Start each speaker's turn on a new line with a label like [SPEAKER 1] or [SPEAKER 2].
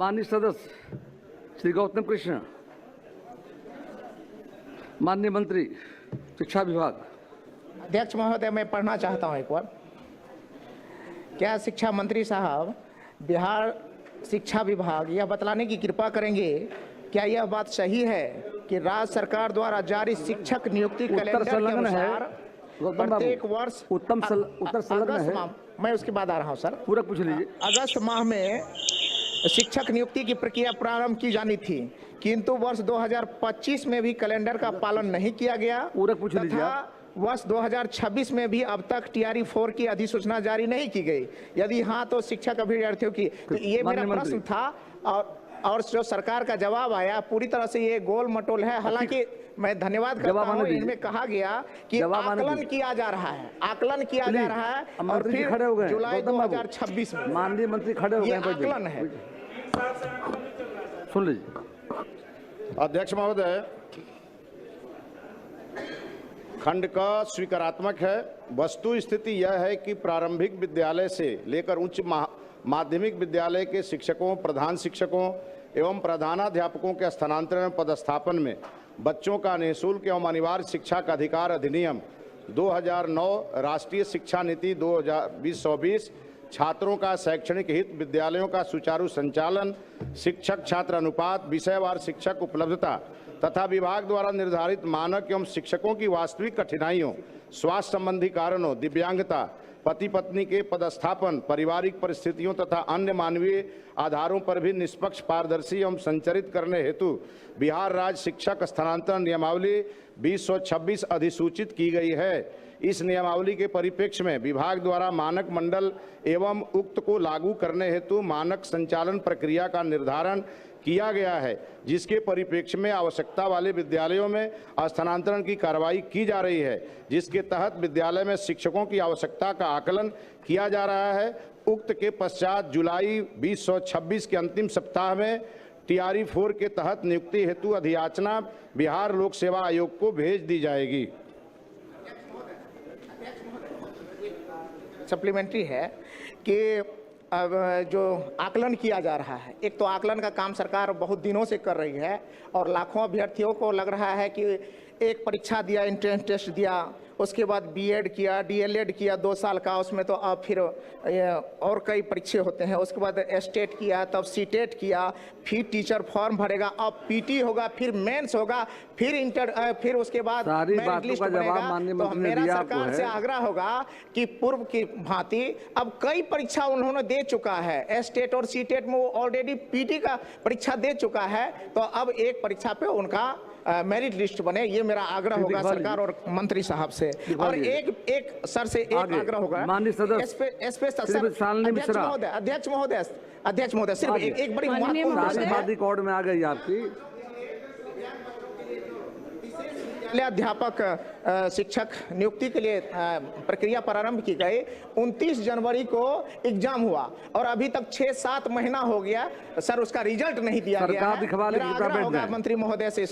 [SPEAKER 1] माननीय सदस्य श्री गौतम कृष्ण, माननीय मंत्री शिक्षा विभाग।
[SPEAKER 2] अध्यक्ष महोदय, मैं पढ़ना चाहता हूं एक बार। क्या शिक्षा मंत्री साहब बिहार शिक्षा विभाग यह बतलाने की कृपा करेंगे, क्या यह बात सही है कि राज्य सरकार द्वारा जारी शिक्षक नियुक्ति कैलेंडर के अनुसार प्रत्येक वर्ष
[SPEAKER 1] उत्तर संलग्न है।
[SPEAKER 2] मैं उसके बाद आ रहा हूं सर,
[SPEAKER 1] पूरा पूछ लीजिए।
[SPEAKER 2] अगस्त माह में शिक्षक नियुक्ति की प्रक्रिया प्रारंभ की जानी थी, किंतु वर्ष 2025 में भी कैलेंडर का पालन नहीं किया गया।
[SPEAKER 1] पूरा पूछ लीजिए।
[SPEAKER 2] वर्ष 2026 में भी अब तक TRE 4 की अधिसूचना जारी नहीं की गई। यदि हाँ तो शिक्षक अभ्यर्थियों की, तो ये मेरा प्रश्न था। और जो सरकार का जवाब आया पूरी तरह से ये गोल मटोल है। हालांकि मैं धन्यवाद करता हूं, इनमें कहा गया कि आकलन किया जा रहा है, आकलन किया जा रहा है, और फिर जुलाई 2026 में
[SPEAKER 1] माननीय मंत्री खड़े हो गए,
[SPEAKER 2] आकलन है।
[SPEAKER 1] सुन लीजिए।
[SPEAKER 3] अध्यक्ष महोदय, खंड का स्वीकारात्मक है। वस्तु स्थिति यह है कि प्रारंभिक विद्यालय से लेकर उच्च माध्यमिक विद्यालय के शिक्षकों, प्रधान शिक्षकों एवं प्रधानाध्यापकों के स्थानांतरण पदस्थापन में बच्चों का निःशुल्क एवं अनिवार्य शिक्षा का अधिकार अधिनियम 2009, राष्ट्रीय शिक्षा नीति 2020 छात्रों का शैक्षणिक हित, विद्यालयों का सुचारू संचालन, शिक्षक छात्र अनुपात, विषयवार शिक्षक उपलब्धता तथा विभाग द्वारा निर्धारित मानक एवं शिक्षकों की वास्तविक कठिनाइयों, स्वास्थ्य संबंधी कारणों, दिव्यांगता, पति पत्नी के पदस्थापन, पारिवारिक परिस्थितियों तथा अन्य मानवीय आधारों पर भी निष्पक्ष, पारदर्शी एवं संचालित करने हेतु बिहार राज्य शिक्षक स्थानांतरण नियमावली 2026 अधिसूचित की गई है। इस नियमावली के परिप्रेक्ष्य में विभाग द्वारा मानक मंडल एवं उक्त को लागू करने हेतु मानक संचालन प्रक्रिया का निर्धारण किया गया है, जिसके परिप्रेक्ष्य में आवश्यकता वाले विद्यालयों में स्थानांतरण की कार्रवाई की जा रही है, जिसके तहत विद्यालय में शिक्षकों की आवश्यकता का आकलन किया जा रहा है। उक्त के पश्चात जुलाई 2026 के अंतिम सप्ताह में TRE 4 के तहत नियुक्ति हेतु अधियाचना बिहार लोक सेवा आयोग को भेज दी जाएगी।
[SPEAKER 2] सप्लीमेंट्री है कि अब जो आकलन किया जा रहा है, एक तो आकलन का काम सरकार बहुत दिनों से कर रही है और लाखों अभ्यर्थियों को लग रहा है कि एक परीक्षा दिया, एंट्रेंस टेस्ट दिया, उसके बाद BEd किया, DLEd किया 2 साल का, उसमें तो अब फिर और कई परीक्षे होते हैं, उसके बाद स्टेट किया, तब CTET किया, फिर टीचर फॉर्म भरेगा, अब PT होगा, फिर मेंस होगा, फिर उसके बाद मेरिट लिस्ट बनेगा। तो मेरा सरकार से आग्रह होगा कि पूर्व की भांति अब कई परीक्षा उन्होंने दे चुका है, स्टेट और CTET में वो ऑलरेडी PT का परीक्षा दे चुका है, तो अब एक परीक्षा पे उनका मेरिट लिस्ट बने, ये मेरा आग्रह होगा सरकार और मंत्री साहब से। और एक सर से एक आग्रह होगा, अध्यक्ष महोदय सिर्फ एक बड़ी
[SPEAKER 1] महत्वपूर्ण में आ गई आपकी
[SPEAKER 2] अध्यापक शिक्षक नियुक्ति के लिए प्रक्रिया प्रारंभ की गई। 29 जनवरी को एग्जाम हुआ और अभी तक 6-7 महीना हो गया सर, उसका रिजल्ट नहीं दिया गया है। मेरा आग्रह होगा मंत्री महोदय से